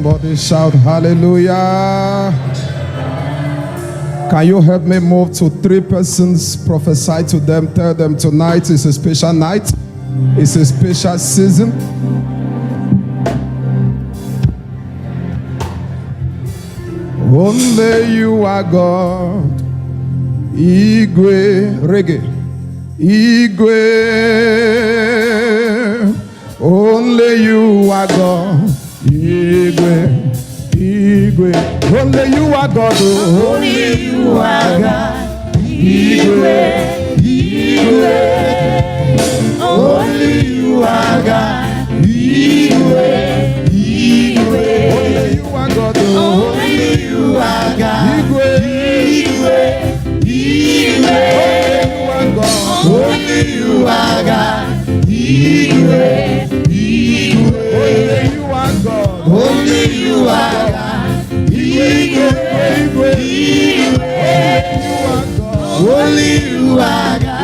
Somebody shout hallelujah. Can you help me move to 3 persons? Prophesy to them. Tell them tonight is a special night. It's a special season. Only you are God. Igwe reggae. Igwe. Only you are God. Igwe. Igwe. Only you are God. Only you are God. Igwe. Igwe. Only you are God. Igwe. Igwe. Only you are God. Only you are God. Igwe. Igwe. Igwe. Only you are God. Igwe. Igwe. Only you are God. Only you are God. Igwe. Igwe. Only you are God.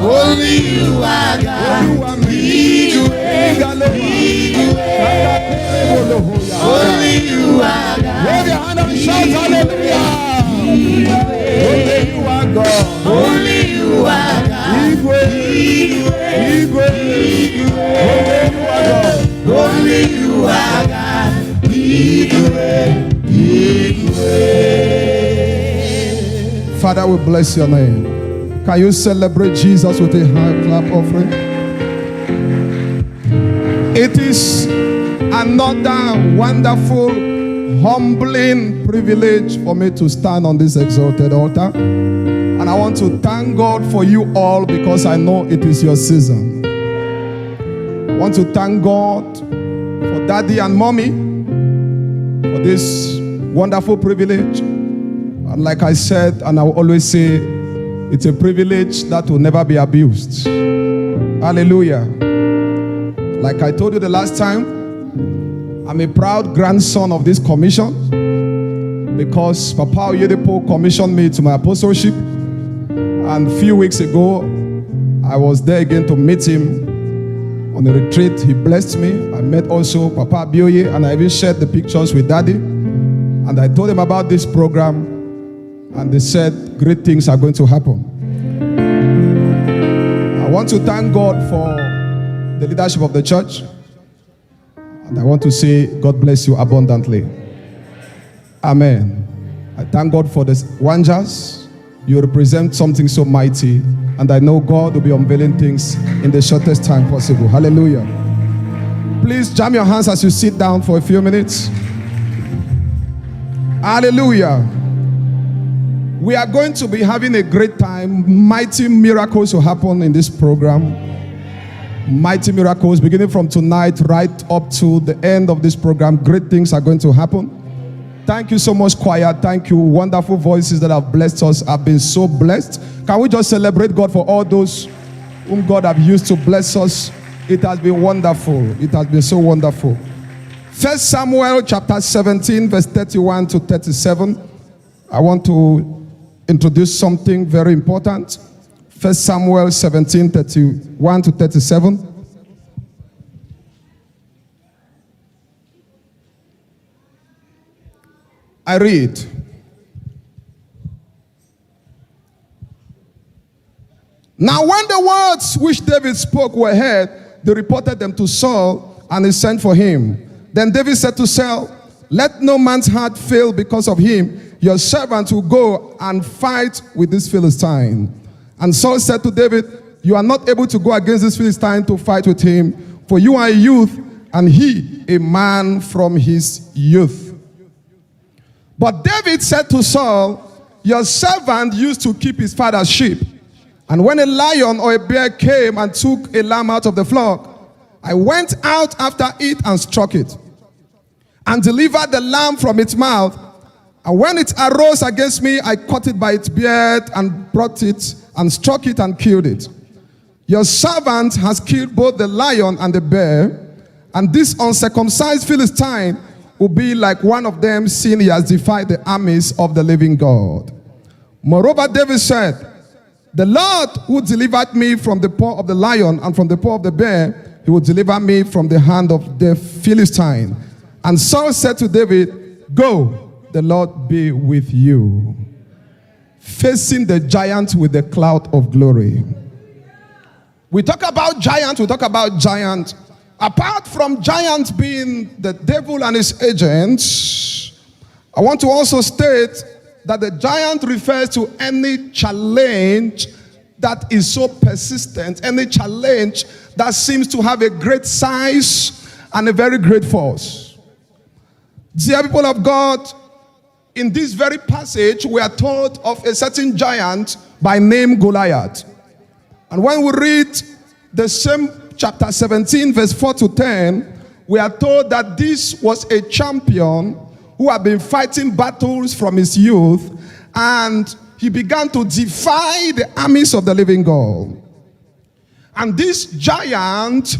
Only you are God. Only you are God. Wave your hand and shout hallelujah. Only you are God. Only you are God. Igwe. Igwe. Only you are God. Igwe. Igwe. Father, we bless your name. Can you celebrate Jesus with a high clap offering? It is another wonderful, humbling privilege for me to stand on this exalted altar. And I want to thank God for you all because I know it is your season. I want to thank God for Daddy and Mommy for this wonderful privilege. And like I said, and I will always say, it's a privilege that will never be abused. Hallelujah. Like I told you the last time, I'm a proud grandson of this commission because Papa Oyedepo commissioned me to my apostleship. And a few weeks ago, I was there again to meet him on a retreat. He blessed me. I met also Papa Abioye, and I even shared the pictures with Daddy. And I told them about this program, and they said great things are going to happen. I want to thank God for the leadership of the church. And I want to say, God bless you abundantly. Amen. I thank God for the Wanjas. You represent something so mighty. And I know God will be unveiling things in the shortest time possible. Hallelujah. Please jam your hands as you sit down for a few minutes. Hallelujah. We are going to be having a great time. Mighty miracles will happen in this program. Mighty miracles beginning from tonight right up to the end of this program. Great things are going to happen. Thank you so much, choir. Thank you. Wonderful voices that have blessed us. I've been so blessed. Can we just celebrate God for all those whom God have used to bless us? It has been wonderful. It has been so wonderful. 1 Samuel chapter 17, verse 31 to 37. I want to introduce something very important. 1 Samuel 17, 31 to 37. I read. Now when the words which David spoke were heard, they reported them to Saul, and he sent for him. Then David said to Saul, let no man's heart fail because of him. Your servant will go and fight with this Philistine. And Saul said to David, you are not able to go against this Philistine to fight with him, for you are a youth, and he a man from his youth. But David said to Saul, your servant used to keep his father's sheep. And when a lion or a bear came and took a lamb out of the flock, I went out after it and struck it, and delivered the lamb from its mouth. And when it arose against me, I caught it by its beard and brought it and struck it and killed it. Your servant has killed both the lion and the bear, and this uncircumcised Philistine will be like one of them, seeing he has defied the armies of the living God. Moreover, David said, the Lord who delivered me from the paw of the lion and from the paw of the bear he will deliver me from the hand of the Philistine. And Saul said to David, go, the Lord be with you. Facing the giant with the cloud of glory. We talk about giant. Apart from giants being the devil and his agents, I want to also state that the giant refers to any challenge that is so persistent, any challenge that seems to have a great size and a very great force. Dear people of God, in this very passage, we are told of a certain giant by name Goliath. And when we read the same chapter 17, verse 4 to 10, we are told that this was a champion who had been fighting battles from his youth, and he began to defy the armies of the living God. And this giant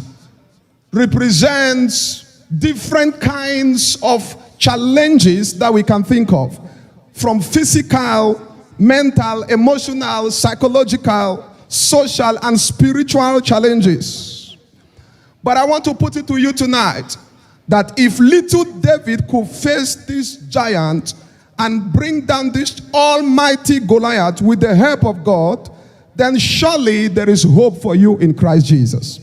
represents different kinds of challenges that we can think of, from physical, mental, emotional, psychological, social, and spiritual challenges. But I want to put it to you tonight that if little David could face this giant and bring down this almighty Goliath with the help of God, then surely there is hope for you in Christ Jesus.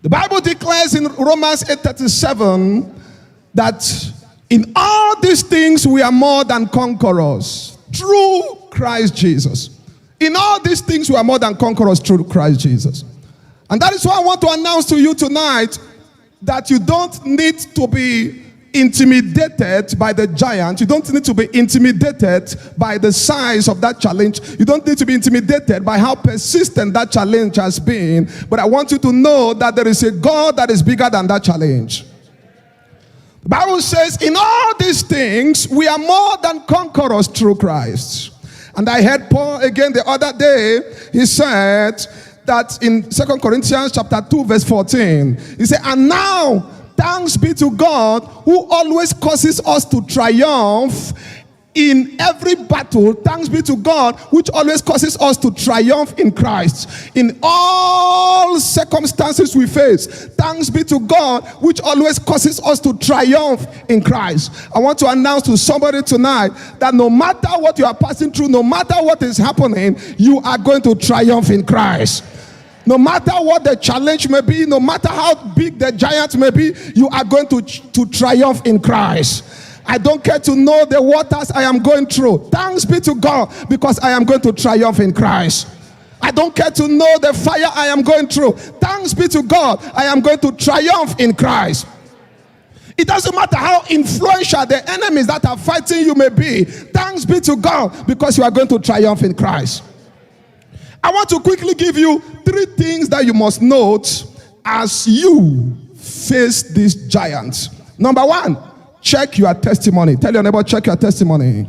The Bible declares in Romans 8:37 that in all these things we are more than conquerors through Christ Jesus. In all these things we are more than conquerors through Christ Jesus. And that is why I want to announce to you tonight that you don't need to be intimidated by the giant. You don't need to be intimidated by the size of that challenge. You don't need to be intimidated by how persistent that challenge has been. But I want you to know that there is a God that is bigger than that challenge. The Bible says, in all these things, we are more than conquerors through Christ. And I heard Paul again the other day. He said that in 2 Corinthians chapter 2, verse 14, he said, and now, thanks be to God who always causes us to triumph in every battle. Thanks be to God which always causes us to triumph in Christ. In all circumstances we face, thanks be to God which always causes us to triumph in Christ. I want to announce to somebody tonight that no matter what you are passing through, no matter what is happening, you are going to triumph in Christ. No matter what the challenge may be, no matter how big the giant may be, you are going to triumph in Christ. I don't care to know the waters I am going through. Thanks be to God because I am going to triumph in Christ. I don't care to know the fire I am going through. Thanks be to God, I am going to triumph in Christ. It doesn't matter how influential the enemies that are fighting you may be. Thanks be to God because you are going to triumph in Christ. I want to quickly give you 3 things that you must note as you face these giants. Number 1, check your testimony. Tell your neighbor, check your testimony.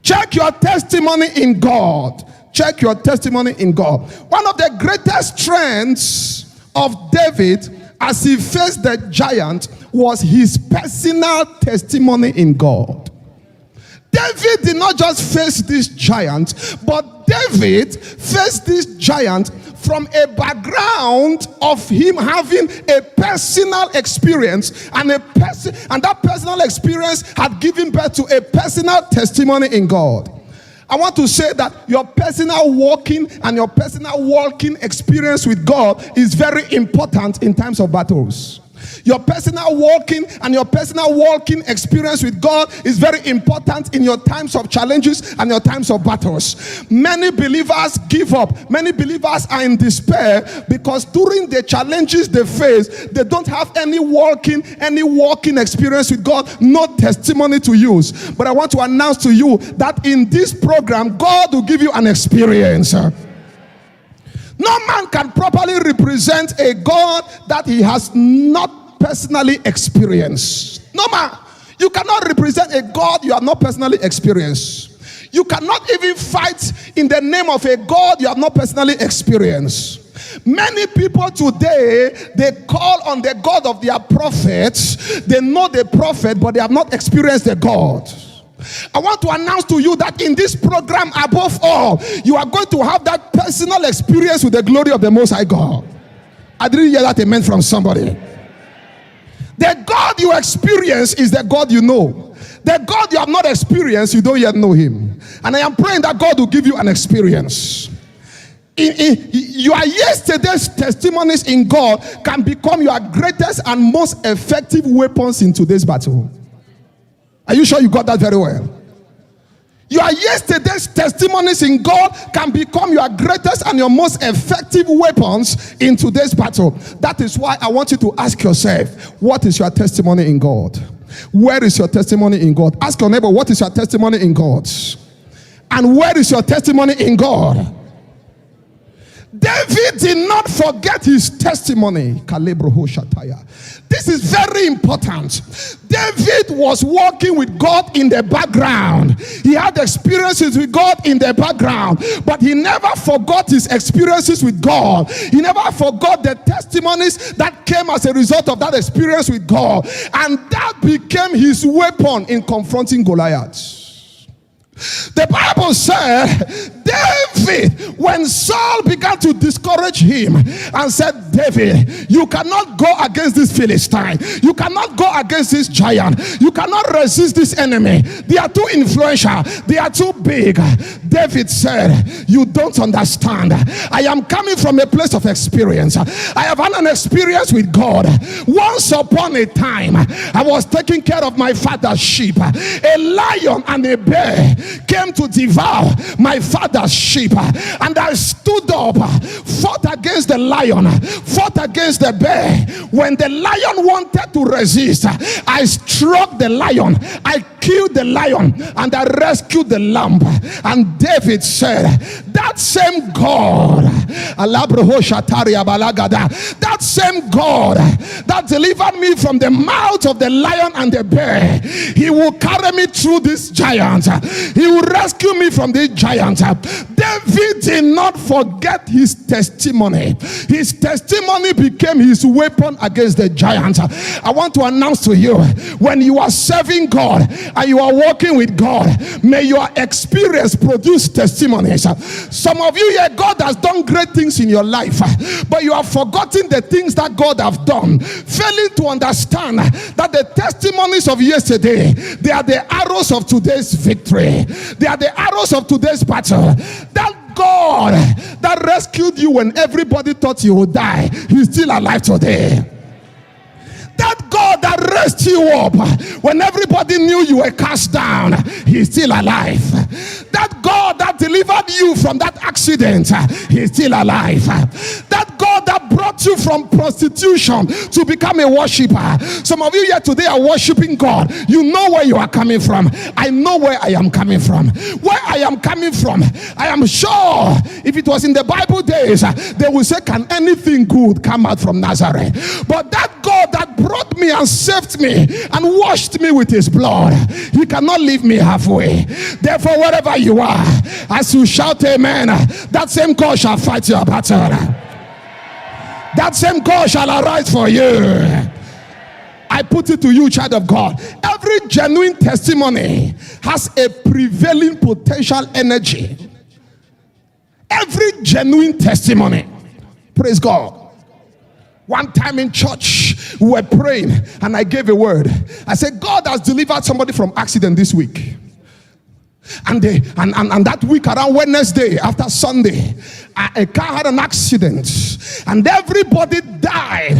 Check your testimony in God. Check your testimony in God. One of the greatest strengths of David as he faced the giant was his personal testimony in God. David did not just face this giant, but David faced this giant from a background of him having a personal experience, and that personal experience had given birth to a personal testimony in God. I want to say that your personal walking and your personal walking experience with God is very important in times of battles. Your personal walking and your personal walking experience with God is very important in your times of challenges and your times of battles. Many believers give up. Many believers are in despair because during the challenges they face, they don't have any walking experience with God, no testimony to use. But I want to announce to you that in this program, God will give you an experience. No man can properly represent a God that he has not personally experienced. No man. You cannot represent a God you have not personally experienced. You cannot even fight in the name of a God you have not personally experienced. Many people today, they call on the God of their prophets. They know the prophet, but they have not experienced the God. I want to announce to you that in this program, above all, you are going to have that personal experience with the glory of the Most High God. I didn't hear that amen from somebody. The God you experience is the God you know. The God you have not experienced, you don't yet know him. And I am praying that God will give you an experience. Your yesterday's testimonies in God can become your greatest and most effective weapons in today's battle. Are you sure you got that very well? Your yesterday's testimonies in God can become your greatest and your most effective weapons in today's battle. That is why I want you to ask yourself, what is your testimony in God? Where is your testimony in God? Ask your neighbor, what is your testimony in God? And where is your testimony in God? David did not forget his testimony. This is very important. David was walking with God in the background. He had experiences with God in the background, but he never forgot his experiences with God. He never forgot the testimonies that came as a result of that experience with God. And that became his weapon in confronting Goliath. The Bible said, David, when Saul began to discourage him and said, David, you cannot go against this Philistine. You cannot go against this giant. You cannot resist this enemy. They are too influential. They are too big. David said, you don't understand. I am coming from a place of experience. I have had an experience with God. Once upon a time, I was taking care of my father's sheep. A lion and a bear came to devour my father's sheep, and I stood up, fought against the lion, fought against the bear. When the lion wanted to resist, I struck the lion, I killed the lion, and I rescued the lamb. And David said, that same God, that same God that delivered me from the mouth of the lion and the bear, he will carry me through this giant. He will rescue me from this giant. David did not forget his testimony. His testimony became his weapon against the giant. I want to announce to you, when you are serving God and you are walking with God, may your experience produce testimonies. Some of you here, God has done great things in your life, but you have forgotten the things that God have done, failing to understand that the testimonies of yesterday, they are the arrows of today's victory. They are the arrows of today's battle. That God that rescued you when everybody thought you would die, he's still alive today. That God that raised you up when everybody knew you were cast down, he's still alive. That God that delivered you from that accident, he's still alive. That God that brought you from prostitution to become a worshiper. Some of you here today are worshiping God. You know where you are coming from. I know where I am coming from. Where I am coming from, I am sure if it was in the Bible days, they would say, can anything good come out from Nazareth? But that God that brought me and saved me and washed me with his blood, he cannot leave me halfway. Therefore, wherever you are, as you shout amen, that same God shall fight your battle. That same God shall arise for you. I put it to you, child of God, every genuine testimony has a prevailing potential energy. Every genuine testimony. Praise God. One time in church, we were praying and I gave a word. I said, God has delivered somebody from accident this week. And that week around Wednesday after Sunday, a car had an accident and everybody died,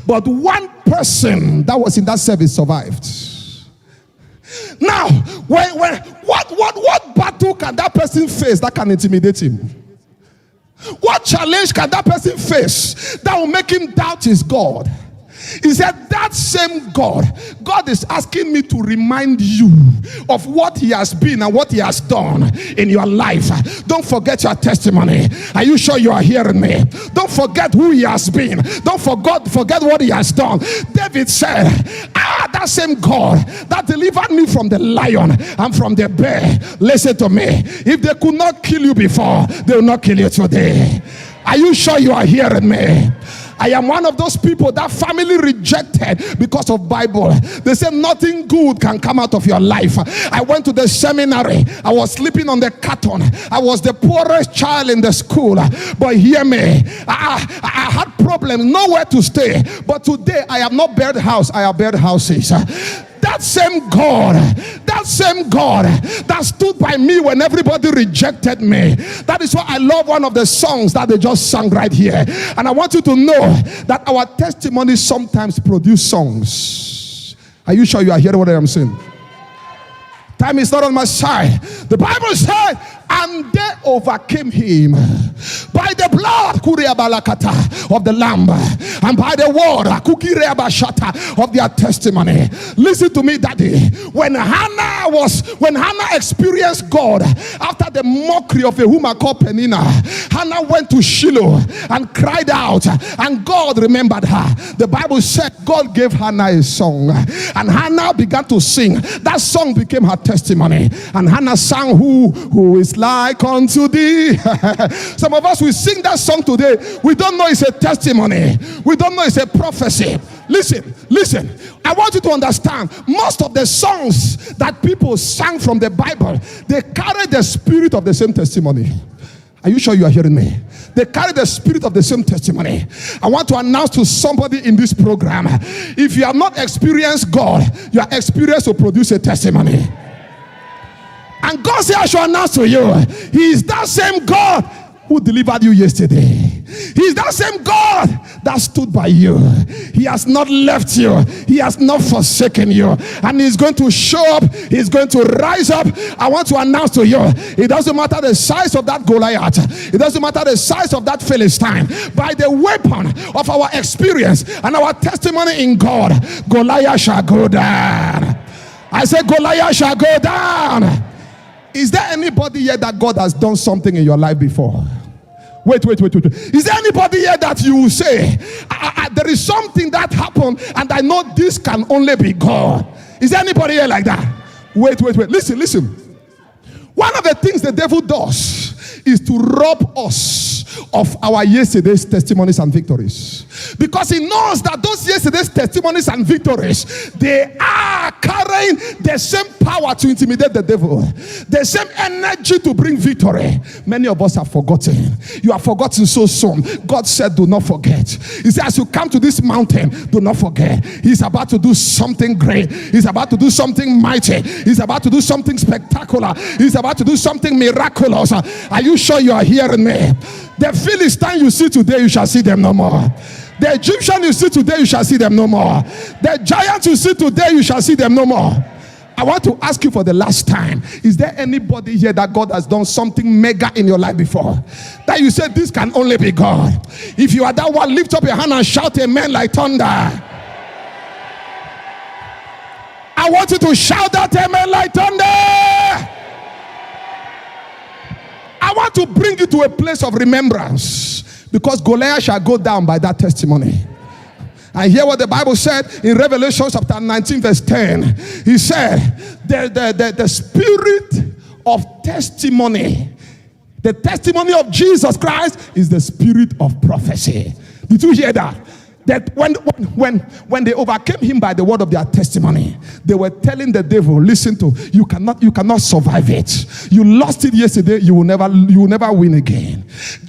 but one person that was in that service survived. Now, what battle can that person face that can intimidate him? What challenge can that person face that will make him doubt his God? He said, that same God is asking me to remind you of what he has been and what he has done in your life. Don't forget your testimony. Are you sure you are hearing me? Don't forget who he has been. Don't forget what he has done. David said, that same God that delivered me from the lion and from the bear. Listen to me. If they could not kill you before, they will not kill you today. Are you sure you are hearing me? I am one of those people that family rejected because of Bible. They said nothing good can come out of your life. I went to the seminary. I was sleeping on the carton. I was the poorest child in the school. But hear me, I had problems, nowhere to stay. But today I have not built house, I have built houses. That same God that stood by me when everybody rejected me. That is why I love one of the songs that they just sang right here. And I want you to know that our testimonies sometimes produce songs. Are you sure you are hearing what I am saying? Time is not on my side. The Bible said, and they overcame him by the blood of the Lamb and by the word of their testimony. Listen to me, Daddy. When Hannah experienced God after the mockery of a woman called Peninnah, Hannah went to Shiloh and cried out, and God remembered her. The Bible said God gave Hannah a song, and Hannah began to sing. That song became her testimony. And Hannah sang, who is like unto thee. Some of us, we sing that song today. We don't know it's a testimony. We don't know it's a prophecy. Listen. I want you to understand, most of the songs that people sang from the Bible, they carry the spirit of the same testimony. Are you sure you are hearing me? They carry the spirit of the same testimony. I want to announce to somebody in this program, if you have not experienced God, your experience will produce a testimony. And God said, I shall announce to you, He is that same God who delivered you yesterday. He is that same God that stood by you. He has not left you. He has not forsaken you. And He's going to show up. He's going to rise up. I want to announce to you, it doesn't matter the size of that Goliath. It doesn't matter the size of that Philistine. By the weapon of our experience and our testimony in God, Goliath shall go down. I say Goliath shall go down. Is there anybody here that God has done something in your life before? Wait. Is there anybody here that you will say, there is something that happened and I know this can only be God? Is there anybody here like that? Wait. Listen. One of the things the devil does is to rob us of our yesterday's testimonies and victories, because he knows that those yesterday's testimonies and victories, they are carrying the same power to intimidate the devil, the same energy to bring victory. Many of us have forgotten. You have forgotten so soon. God said, do not forget. He said, as you come to this mountain, do not forget. He's about to do something great. He's about to do something mighty. He's about to do something spectacular. He's about to do something miraculous. Are you sure you are hearing me? The Philistine you see today, you shall see them no more. The Egyptian you see today, you shall see them no more. The giants you see today, you shall see them no more. I want to ask you for the last time, is there anybody here that God has done something mega in your life before, that you said this can only be God? If you are that one, lift up your hand and shout amen like thunder. I want you to shout that amen like thunder. I want to bring you to a place of remembrance, because Goliath shall go down by that testimony. And hear what the Bible said in Revelation chapter 19 verse 10. He said, the spirit of testimony, the testimony of Jesus Christ is the spirit of prophecy. Did you hear that? That when they overcame him by the word of their testimony, they were telling the devil, listen to, you cannot survive it. You lost it yesterday, you will never win again.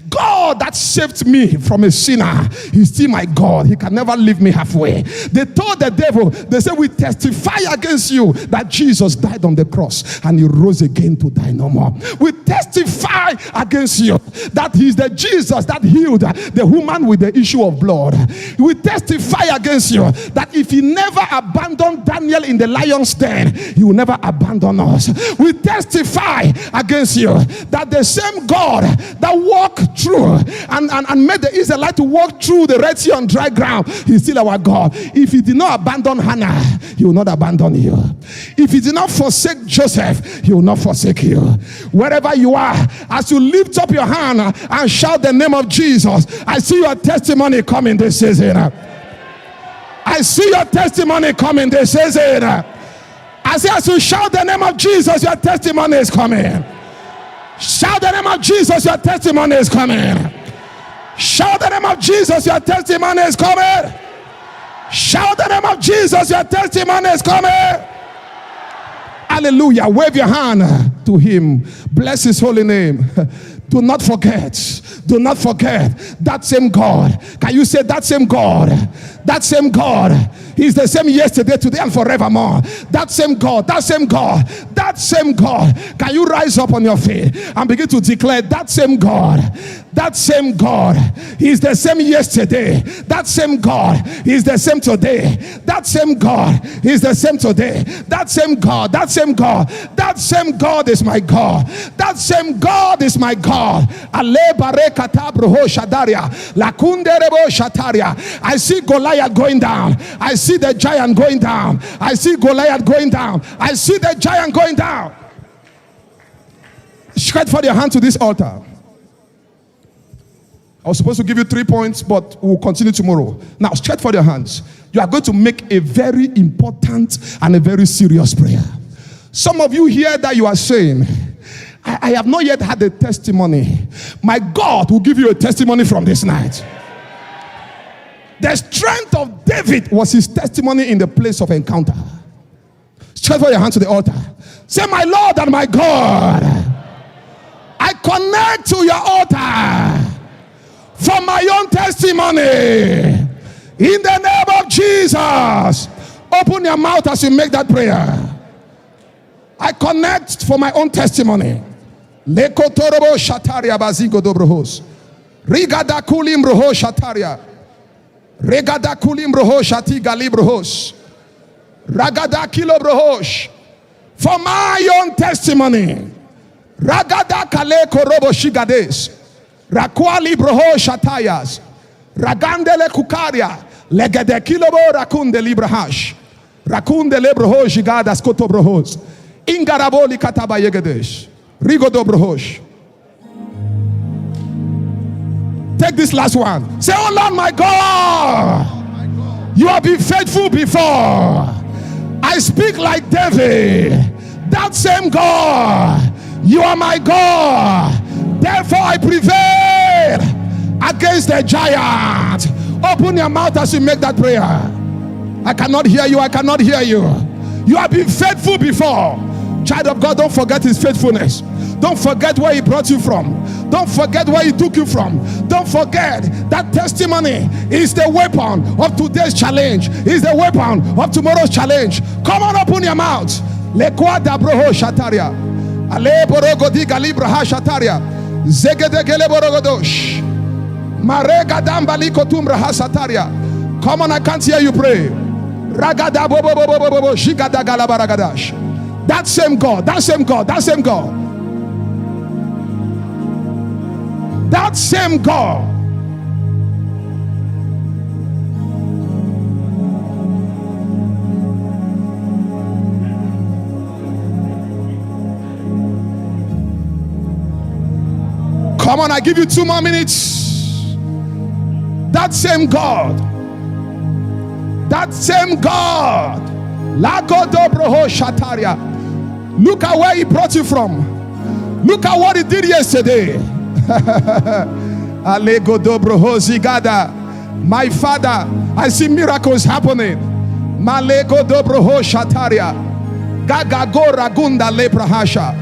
God that saved me from a sinner, He's still my God. He can never leave me halfway. They told the devil, they said, we testify against you that Jesus died on the cross and He rose again to die no more. We testify against you that He's the Jesus that healed the woman with the issue of blood. We testify against you that if He never abandoned Daniel in the lion's den, He will never abandon us. We testify against you that the same God that walked through and made the Israelites to walk through the Red Sea on dry ground, He's still our God. If He did not abandon Hannah, He will not abandon you. If He did not forsake Joseph, He will not forsake you. Wherever you are, as you lift up your hand and shout the name of Jesus, I see your testimony coming this season. I see your testimony coming this season. I say, as you shout the name of Jesus, your testimony is coming. Shout the name of Jesus, your testimony is coming. Shout the name of Jesus, your testimony is coming. Shout the name of Jesus, your testimony is coming. Hallelujah. Wave your hand to him. Bless his holy name. Do not forget that same God. Can you say that same God? That same God. He's the same yesterday, today, and forevermore. That same God, that same God, that same God. Can you rise up on your feet and begin to declare that same God? That same God. He's the same yesterday. That same God. He's the same today. That same God. He's the same today. That same God. That same God. That same God is my God. That same God is my God. I see Goliath going down. I see the giant going down. I see Goliath going down. I see the giant going down. Stretch forth your hand to this altar. I was supposed to give you 3 points, but we'll continue tomorrow. Now, stretch forth your hands. You are going to make a very important and a very serious prayer. Some of you here that you are saying, I have not yet had a testimony. My God will give you a testimony from this night. The strength of David was his testimony in the place of encounter. Stretch forth your hand to the altar. Say, my Lord and my God, I connect to your altar for my own testimony. In the name of Jesus. Open your mouth as you make that prayer. I connect for my own testimony. Lekotorobo shataria bazigo dobrohos. Rigada kulim roho shataria. Regada kulim roho shati galibrohos. Ragada kilo brohosh. For my own testimony. Ragada kale korobo shigades. Rakwali broho shatayas. Ragandele kukaria. Legede kilobo rakunde librahash. Rakunde lebroho shigadas kotobrohos. Ingaraboli kataba yegedesh. Rigodo brohosh. Take this last one. Say, oh Lord my God, you have been faithful before. I speak like David. That same God, you are my God. Therefore I prevail against the giant. Open your mouth as you make that prayer. I cannot hear you. I cannot hear you. You have been faithful before. Child of God, don't forget his faithfulness. Don't forget where he brought you from. Don't forget where he took you from. Don't forget that testimony is the weapon of today's challenge. Is the weapon of tomorrow's challenge. Come on, open your mouth. Lekwada broho shataria. Ale borogo di galibraha shataria. Zegede gele borogodosh. Marega dambali kotumbraha shataria. Come on, I can't hear you pray. Ragada bobo bobo bobo shigada galabaragadash. That same God, that same God, that same God. That same God. Come on, I give you 2 more minutes. That same God. That same God. Lagodo broho shataria. Look at where he brought you from. Look at what he did yesterday. Alegodo broho zigada. My Father, I see miracles happening. Malegodo broho shataria. Gagago ragunda leprahasha.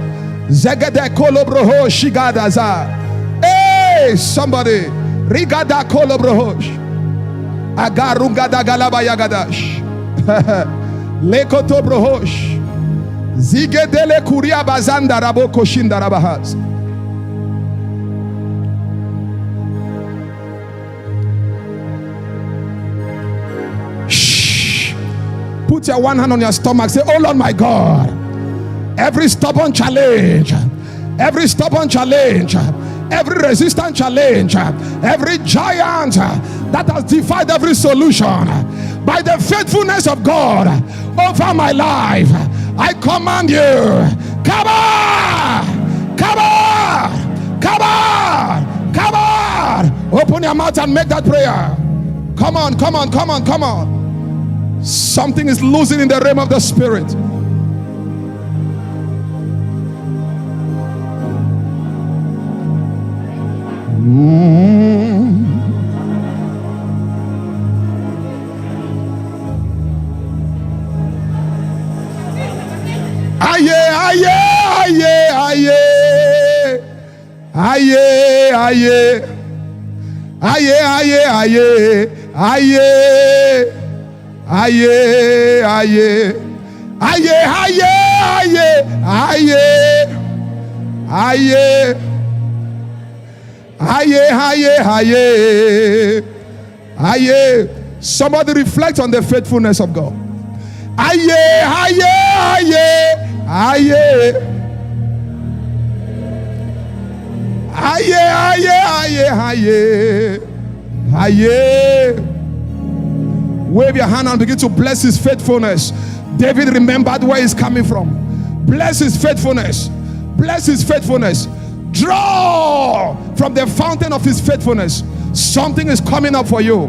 Zegede kolo broho shigada za. Hey, somebody. Rigada kolo brohosh. Agarungada galaba yagadash. Lekoto brohosh. Zigedele kuria bazanda raboko shinda rabahaz. Shh. Put your one hand on your stomach. Say, oh Lord my God, every stubborn challenge, every resistant challenge, every giant that has defied every solution, by the faithfulness of God over my life, I command you, come on, come on, come on, come on. Open your mouth and make that prayer. Come on, come on, come on, come on. Something is losing in the realm of the spirit. Aye, aye. Aye, aye, aye. Aye. Aye, aye. Aye, aye, aye. Aye. Aye. Aye, aye, aye. Aye. Somebody reflect on the faithfulness of God. Aye, aye, aye. Aye. Aye, aye, aye, aye. Aye. Wave your hand and begin to bless his faithfulness. David remembered where he's coming from. Bless his faithfulness. Bless his faithfulness. Draw from the fountain of his faithfulness. Something is coming up for you.